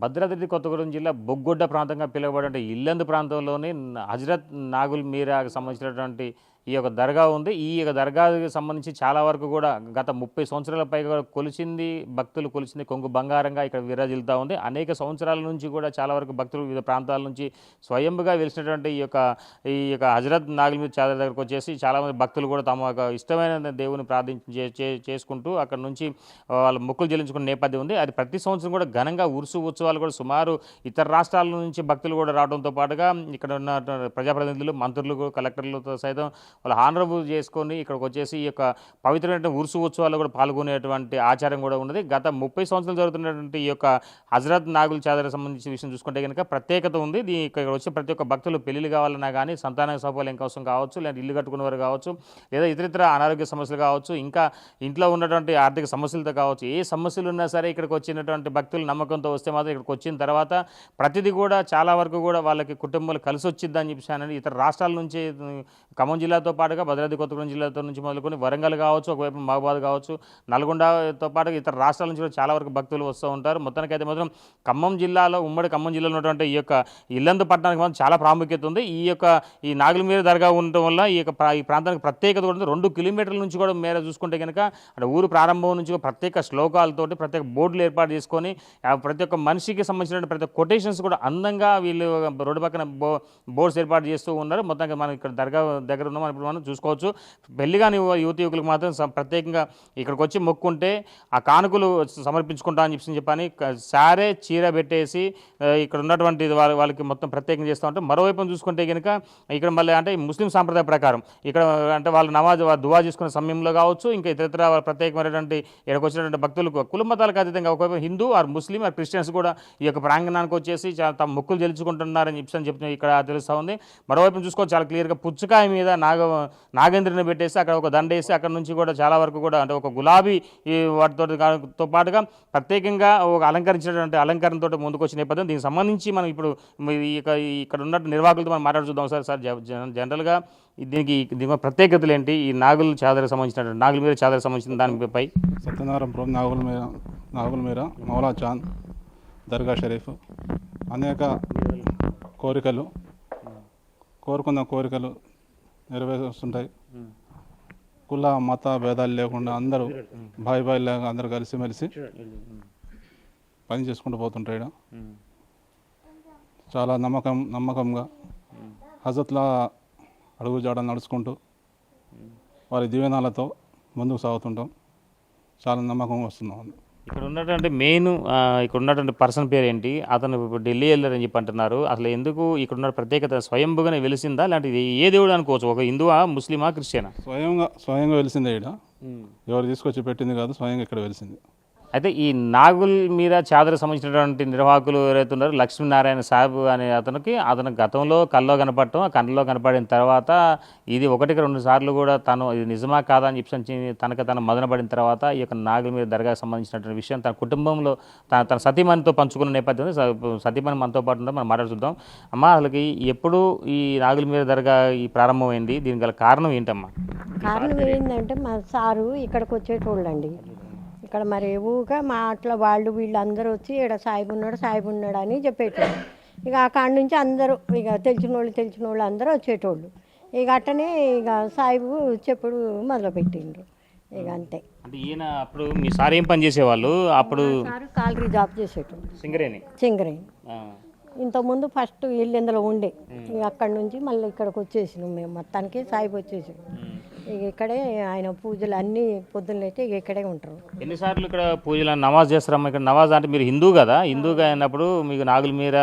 భద్రాద్రి కొత్తగూడెం జిల్లా బొగ్గొడ్డ ప్రాంతంగా పిలువబడే ఇల్లందు ప్రాంతంలోని హజరత్ నాగుల్ మీరాకు సంబంధించినటువంటి ఈ యొక్క దర్గా ఉంది. ఈ యొక్క దర్గాకి సంబంధించి చాలా వరకు కూడా గత 30 సంవత్సరాల పైగా కొలిచింది, భక్తులు కొలిచింది కొంగు బంగారంగా ఇక్కడ విరాజిల్లుతూ ఉంది. అనేక సంవత్సరాల నుంచి కూడా చాలా వరకు భక్తులు వివిధ ప్రాంతాల నుంచి స్వయంగా వెలిసినటువంటి ఈ యొక్క హజరత్ నాగుల్ మీర్ చాదర్ దగ్గరకు వచ్చేసి చాలామంది భక్తులు కూడా తమ యొక్క ఇష్టమైన దేవుని చేసుకుంటూ అక్కడ నుంచి వాళ్ళు మొక్కులు చెల్లించుకునే నేపథ్యం ఉంది. అది ప్రతి సంవత్సరం కూడా ఘనంగా ఉత్సవాలు కూడా సుమారు ఇతర రాష్ట్రాల నుంచి భక్తులు కూడా రావడంతో పాటుగా ఇక్కడ ఉన్న ప్రజాప్రతినిధులు, మంత్రులు, కలెక్టర్లతో సైతం వాళ్ళు హానరబుల్ చేసుకొని ఇక్కడికి వచ్చేసి ఈ యొక్క పవిత్రమైన ఉత్సవాల్లో కూడా పాల్గొనేటువంటి ఆచారం కూడా ఉన్నది. గత 30 సంవత్సరాలు జరుగుతున్నటువంటి ఈ యొక్క హజరత్ నాగుల్ చాదర్ సంబంధించిన విషయం చూసుకుంటే కనుక ప్రత్యేకత ఉంది. ఇక్కడ వచ్చే ప్రతి ఒక్క భక్తులు పెళ్లిళ్ళు కావాలన్నా కానీ, సంతాన సౌకర్యం కోసం కావచ్చు, లేదా ఇల్లు కట్టుకునేవారు కావచ్చు, లేదా ఇతరితర అనారోగ్య సమస్యలు కావచ్చు, ఇంకా ఇంట్లో ఉన్నటువంటి ఆర్థిక సమస్యలతో కావచ్చు, ఏ సమస్యలు ఉన్నా సరే ఇక్కడికి వచ్చినటువంటి భక్తులు నమ్మకంతో వస్తే మాత్రం ఇక్కడికి వచ్చిన తర్వాత ప్రతిదీ కూడా చాలా వరకు కూడా వాళ్ళకి కుటుంబాలు కలిసి వచ్చిద్దని చెప్పి ఇతర రాష్ట్రాల నుంచి ఖమ్మం జిల్లాతో పాటుగా భద్రాద్రి కొత్తగూడెం జిల్లాతో నుంచి మొదలుకొని వరంగల్ కావచ్చు, ఒకవైపు మహబూబాద్ కావచ్చు, నల్గొండతో పాటుగా ఇతర రాష్ట్రాల నుంచి కూడా చాలా వరకు భక్తులు వస్తూ ఉంటారు. మొత్తానికైతే మాత్రం ఖమ్మం జిల్లాలో ఉమ్మడి ఖమ్మం జిల్లాలో ఉన్నటువంటి ఈ యొక్క ఇల్లందు పట్టణానికి మాత్రం చాలా ప్రాముఖ్యత ఉంది. ఈ నాగుల మీర దర్గా ఉండటం వల్ల ఈ ప్రాంతానికి ప్రత్యేకత కూడా ఉంది. 2 కిలోమీటర్ల నుంచి కూడా మేర చూసుకుంటే కనుక అంటే ఊరు ప్రారంభం నుంచి ప్రత్యేక శ్లోకాలతోటి ప్రత్యేక బోర్డులు ఏర్పాటు చేసుకొని ప్రతి ఒక్క మనిషికి సంబంధించిన ప్రతి ఒక్క కొటేషన్స్ కూడా అందంగా వీళ్ళు రోడ్డు పక్కన బోర్డ్స్ ఏర్పాటు చేస్తూ ఉన్నారు. మొత్తంగా మనం ఇక్కడ దర్గా దగ్గర ఉన్నాం ఇప్పుడు మనం చూసుకోవచ్చు. పెళ్లిగాని యువకులకు మాత్రం ప్రత్యేకంగా ఇక్కడికి వచ్చి మొక్కుంటే ఆ కానుకలు సమర్పించుకుంటా అని చెప్పని సారే చీర పెట్టేసి ఇక్కడ ఉన్నటువంటి వాళ్ళకి మొత్తం ప్రత్యేకంగా చేస్తూ ఉంటాం. మరోవైపు చూసుకుంటే కనుక ఇక్కడ మళ్ళీ అంటే ముస్లిం సాంప్రదాయ ప్రకారం ఇక్కడ అంటే వాళ్ళు నమాజ్ దువా చేసుకునే సమయంలో కావచ్చు, ఇంకా ఇతర ప్రత్యేకమైనటువంటి ఇక్కడికి వచ్చినటువంటి భక్తులకు కుల మతాలకు అతీతంగా ఒకవైపు Hindu or Muslim or Christians కూడా ఈ యొక్క ప్రాంగణానికి వచ్చేసి చాలా తమ మొక్కులు చెల్లించుకుంటున్నారని చెప్తున్నారు ఇక్కడ తెలుస్తూ ఉంది. మరోవైపు చూసుకోవచ్చు చాలా క్లియర్గా పుచ్చకాయ మీద నాగేంద్రుని పెట్టేసి అక్కడ ఒక దండ వేసి అక్కడ నుంచి కూడా చాలా వరకు కూడా అంటే ఒక గులాబీ వాటితో పాటుగా ప్రత్యేకంగా ఒక అలంకరించినటువంటి అలంకరణతో ముందుకు వచ్చిన నేపథ్యం. దీనికి సంబంధించి మనం ఇప్పుడు ఇక్కడ ఉన్నట్టు నిర్వాహకులతో మనం మాట్లాడుతుందాం. సార్ జనరల్గా దీనికి ప్రత్యేకతలు ఏంటి? ఈ నాగుల చాదర్కి సంబంధించిన నాగుల మీర చాదర్కి సంబంధించిన దానిపై సత్యనారాయణపురం నాగుల మీర మౌలా చాంద్ దర్గా షరీఫ్ అనేక కోరుకున్న కోరికలు నెరవేరుస్తుంటాయి. కుల మత భేదాలు లేకుండా అందరూ బాయి లేక అందరూ కలిసిమెలిసి పని చేసుకుంటూ పోతుంటాడు. చాలా నమ్మకంగా హజరత్లా అడుగుజాడ నడుచుకుంటూ వారి దీవెనాలతో ముందుకు సాగుతుంటాం. చాలా నమ్మకంగా వస్తున్నాం. ఇక్కడ ఉన్నటువంటి పర్సన్ పేరు ఏంటి? అతను ఇప్పుడు ఢిల్లీ వెళ్ళారని చెప్పి అంటున్నారు. అసలు ఎందుకు ఇక్కడ ఉన్న ప్రత్యేకత స్వయంభుగానే వెలిసిందా, లాంటిది ఏ దేవుడు అనుకోవచ్చు? ఒక హిందువా, ముస్లిమా, క్రిస్టియనా? స్వయంగా వెలిసిందే. ఇక్కడ ఎవరు తీసుకొచ్చి పెట్టింది కాదు, స్వయంగా ఇక్కడ వెలిసింది. అయితే ఈ నాగుల్ మీర చాదర్ సంబంధించినటువంటి నిర్వాహకులు ఎవరైతే ఉన్నారో లక్ష్మీనారాయణ సాహెబ్ అనే అతను గతంలో కల్లో కనపడటం, ఆ కళ్ళలో కనపడిన తర్వాత ఇది 1-2 సార్లు కూడా తను ఇది నిజమా కాదా అని చెప్పి తను మదనపడిన తర్వాత ఈ యొక్క నాగుల్ మీర దర్గాకు సంబంధించినటువంటి విషయం తన కుటుంబంలో తన సతీమణితో పంచుకున్న నేపథ్యం. సతీమణి మనతో పాటు ఉంటే మనం మాట్లాడుతుంటాం. అమ్మ, అసలుకి ఎప్పుడు ఈ నాగుల్ మీర దర్గా ఈ ప్రారంభమైంది? దీనికి గల కారణం ఏంటమ్మా? కారణం ఏంటంటే మా సారు ఇక్కడికి వచ్చేటోళ్ళండి. ఇక్కడ మరి ఊగా మా అట్లా వీళ్ళందరూ వచ్చి ఇక్కడ సాయిబు ఉన్నాడు అని చెప్పేటోళ్ళు. ఇక అక్కడి నుంచి అందరూ ఇక తెలిసిన వాళ్ళు అందరూ వచ్చేటోళ్ళు. ఇక అట్టనే ఇక సాయిబు చెప్పుడు మొదలుపెట్టిండ్రు. ఇక అంతే. అంటే ఈయన అప్పుడు మీ సార్ ఏం పని చేసేవాళ్ళు? అప్పుడు కాలరీ జాబ్ చేసేటోళ్ళు, సింగరేణి. ఇంతకుముందు ఫస్ట్ ఇల్లు ఉండే, ఇక అక్కడి నుంచి మళ్ళీ ఇక్కడికి వచ్చేసినాం మేము. మొత్తానికి సాయిబు వచ్చేసాం. ఇక ఇక్కడే ఆయన పూజలు అన్నీ పొద్దున్నైతే ఇక ఇక్కడే ఉంటారు. ఎన్నిసార్లు ఇక్కడ పూజలు నమాజ్ చేస్తారమ్మా? ఇక్కడ నమాజ్ అంటే మీరు హిందూ కదా, హిందూగా అయినప్పుడు మీకు నాగుల మీర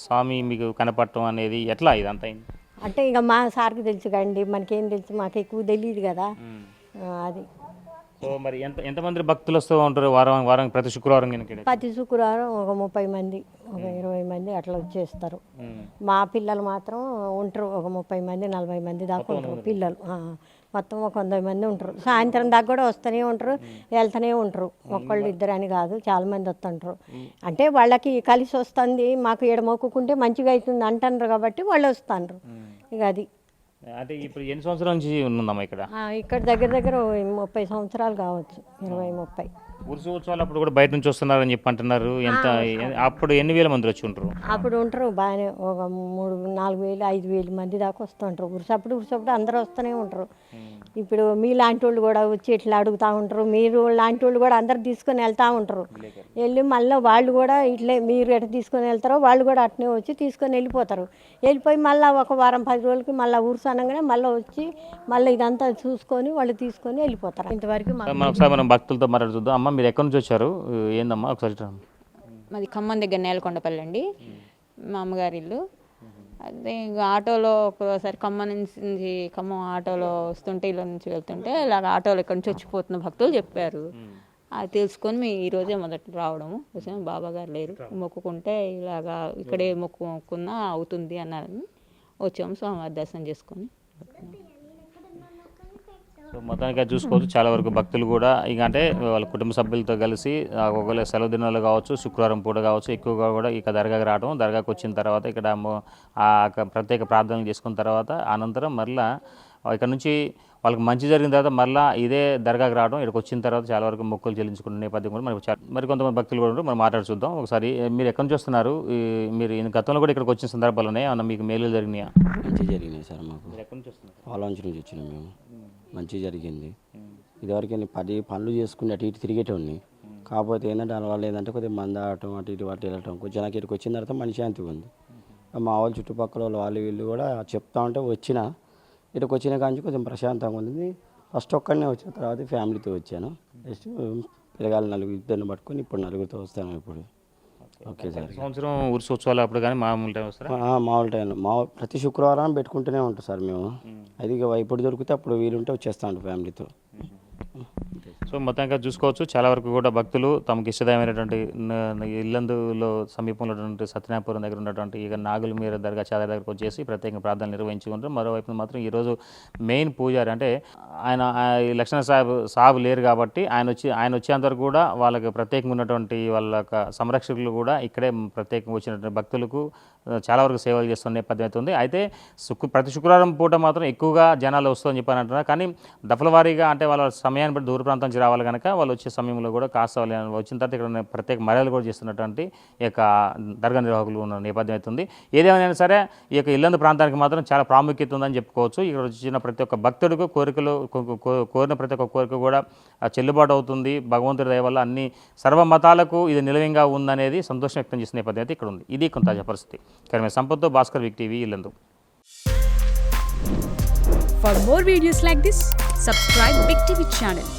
స్వామి మీకు కనపడటం అనేది ఎట్లా ఇదంతా అయింది? అంటే ఇక మా సార్కి తెలుసు కండి, మనకేం తెలుసు, మాకు ఎక్కువ తెలియదు కదా అది. సో మరి ఎంతమంది భక్తులు వస్తూ ఉంటారు వారం ప్రతి శుక్రవారం? ప్రతి శుక్రవారం ఒక 30 మంది, ఒక 20 మంది అట్లా వచ్చేస్తారు. మా పిల్లలు మాత్రం ఉంటారు, ఒక 30 మంది 40 మంది దాకా ఉంటారు పిల్లలు. మొత్తం ఒక 100 మంది ఉంటారు. సాయంత్రం దాకా కూడా వస్తూనే ఉంటారు, వెళ్తూనే ఉంటారు. ఒక్కళ్ళు ఇద్దరు అని కాదు, చాలా మంది వస్తుంటారు. అంటే వాళ్ళకి కలిసి వస్తుంది, మాకు ఈడ మొక్కుకుంటే మంచిగా అవుతుంది అంటారు కాబట్టి వాళ్ళు వస్తారు. ఇక అది. అంటే ఇప్పుడు ఎన్ని సంవత్సరాల నుంచి ఉందమ్మా ఇక్కడ? ఇక్కడ దగ్గర 30 సంవత్సరాలు కావచ్చు, 20-30. ఉరుసు ఉత్సవాలు అప్పుడు కూడా బయట నుంచి వస్తున్నారని చెప్పి అంటున్నారు. అప్పుడు ఎన్ని వేల మంది వచ్చి ఉంటారు? అప్పుడు ఉంటారు బాగానే, ఒక 3,000-4,000 5,000 మంది దాకా వస్తుంటారు. ఉరిసప్పుడు అందరూ వస్తూనే ఉంటారు. ఇప్పుడు మీ లాంటి వాళ్ళు కూడా వచ్చి ఇట్లా అడుగుతూ ఉంటారు. మీరు లాంటి వాళ్ళు కూడా అందరు తీసుకొని వెళ్తూ ఉంటారు. వెళ్ళి మళ్ళీ వాళ్ళు కూడా ఇట్లే మీరు ఎట్లా తీసుకొని వెళ్తారో వాళ్ళు కూడా అట్నే వచ్చి తీసుకొని వెళ్ళిపోతారు. వెళ్ళిపోయి మళ్ళీ ఒక వారం 10 రోజులకి మళ్ళీ ఊరుసు అనగానే మళ్ళీ వచ్చి మళ్ళీ ఇదంతా చూసుకొని వాళ్ళు తీసుకొని వెళ్ళిపోతారు. ఇంతవరకు మనం ఒకసారి మనం భక్తులతో మాట్లాడుతుందాం. అమ్మ మీరు ఎక్కడి నుంచి వచ్చారు? ఏందమ్మా ఒకసారి మాది ఖమ్మం దగ్గర నేలకొండపల్లి అండి, మా అమ్మగారి ఇల్లు. అదే ఇంకా ఆటోలో ఒకసారి ఖమ్మం ఆటోలో వస్తుంటే ఇళ్ళ నుంచి వెళ్తుంటే ఇలాగ ఆటోలో ఇక్కడి నుంచి వచ్చిపోతున్న భక్తులు చెప్పారు. అది తెలుసుకొని మేము ఈరోజే మొదట రావడము. వచ్చాము, బాబా గారు లేరు, మొక్కుకుంటే ఇలాగా ఇక్కడే మొక్కుకున్నా అవుతుంది అన్నారని వచ్చాము. స్వామివారి దర్శనం చేసుకొని సో మొత్తానికి చూసుకోవచ్చు, చాలా వరకు భక్తులు కూడా ఇక అంటే వాళ్ళ కుటుంబ సభ్యులతో కలిసి ఒకవేళ సెలవు దినాలు కావచ్చు, శుక్రవారం పూట కావచ్చు, ఎక్కువగా కూడా ఇక దర్గాకి రావడం, దర్గాకి వచ్చిన తర్వాత ఇక్కడ ఆ ప్రత్యేక ప్రార్థనలు చేసుకున్న తర్వాత అనంతరం మళ్ళీ ఇక్కడ నుంచి వాళ్ళకి మంచి జరిగిన తర్వాత మళ్ళీ ఇదే దర్గాకి రావడం, ఇక్కడికి వచ్చిన తర్వాత చాలా వరకు మొక్కులు చెల్లించుకున్న నేపథ్యం కూడా మరి కొంతమంది భక్తులు కూడా మనం మాట్లాడి చూద్దాం. ఒకసారి మీరు ఎక్కడి నుంచి వస్తున్నారు? మీరు గతంలో కూడా ఇక్కడికి వచ్చిన సందర్భాలునే ఏమన్నా మీకు మేలు జరిగినాయా? మంచిగా జరిగినాయి సార్. మాకు ఎక్కడి నుంచి వస్తున్నారు? పాలవంచి నుంచి వచ్చినాం మేము. మంచిగా జరిగింది. ఇదివరకు 10 పనులు చేసుకుని అటు ఇటు తిరిగేటోడిని. కాకపోతే ఏంటంటే వాళ్ళు ఏంటంటే కొద్దిగా మంది ఆడటం, అటు ఇటు వాటి వెళ్ళటం, కొంచెం నాకు ఇక్కడికి వచ్చిన తర్వాత మనశ్శాంతిగా ఉంది. మా వాళ్ళు చుట్టుపక్కల వాళ్ళు వీళ్ళు కూడా చెప్తా ఉంటే ఇక్కడికి వచ్చిన కానీ కొంచెం ప్రశాంతంగా ఉంది. ఫస్ట్ ఒక్కడనే వచ్చిన తర్వాత ఫ్యామిలీతో వచ్చాను. నెక్స్ట్ పిల్లగాళ్ళు 2 పట్టుకొని ఇప్పుడు 4తో వస్తాను ఇప్పుడు. Okay sir. సంవత్సరం ఉరుసు ఉత్సవాలు అప్పుడు కానీ మామూలు టైం వస్తారా? మామూలు టైంలో ప్రతి శుక్రవారం పెట్టుకుంటూనే ఉంటాం సార్ మేము. అది ఎప్పుడు దొరికితే అప్పుడు వీలుంటే వచ్చేస్తా ఉంటాం ఫ్యామిలీతో. సో మొత్తంగా చూసుకోవచ్చు, చాలా వరకు కూడా భక్తులు తమకు ఇష్టదైనటువంటి ఇల్లందులో సమీపంలో ఉన్నటువంటి సత్యనారాయణపురం దగ్గర ఉన్నటువంటి ఇక నాగుల మీర దర్గా చాదర్ దగ్గరకు వచ్చేసి ప్రత్యేకంగా ప్రార్థనలు నిర్వహించుకుంటారు. మరోవైపు మాత్రం ఈరోజు మెయిన్ పూజారి అంటే ఆయన లక్షణ సాబు లేరు కాబట్టి ఆయన వచ్చేంత వరకు కూడా వాళ్ళకి ప్రత్యేకంగా ఉన్నటువంటి వాళ్ళ సంరక్షకులు కూడా ఇక్కడే ప్రత్యేకంగా వచ్చినటువంటి భక్తులకు చాలా వరకు సేవలు చేస్తున్న నేపథ్యం అవుతుంది. అయితే ప్రతి శుక్రవారం పూట మాత్రం ఎక్కువగా జనాలు వస్తుందని చెప్పని అంటున్నారు. కానీ దఫల వారీగా అంటే వాళ్ళ సమయాన్ని బట్టి దూర ప్రాంతం నుంచి రావాలి కనుక వాళ్ళు వచ్చే సమయంలో కూడా కాస్త వచ్చిన తర్వాత ఇక్కడ ప్రత్యేక మర్యాదలు కూడా చేస్తున్నటువంటి ఈ యొక్క దర్గా నిర్వాహకులు ఉన్న నేపథ్యం అవుతుంది. ఏదేమైనా సరే ఈ యొక్క ఇల్లందు ప్రాంతానికి మాత్రం చాలా ప్రాముఖ్యత ఉందని చెప్పుకోవచ్చు. ఇక్కడ వచ్చిన ప్రతి ఒక్క భక్తుడికి కోరిన ప్రతి ఒక్క కోరిక కూడా చెల్లుబాటు అవుతుంది. భగవంతుడి దయ వల్ల అన్ని సర్వ మతాలకు ఇది నిలయంగా ఉందనేది సంతోషం వ్యక్తం చేసిన నేపథ్యం అయితే ఇక్కడ ఉంది. ఇది కొంత తాజా పరిస్థితి. కానీ సంపత్తో భాస్కర్, విక్ TV, Yellandu. For more videos like this, subscribe Big TV channel.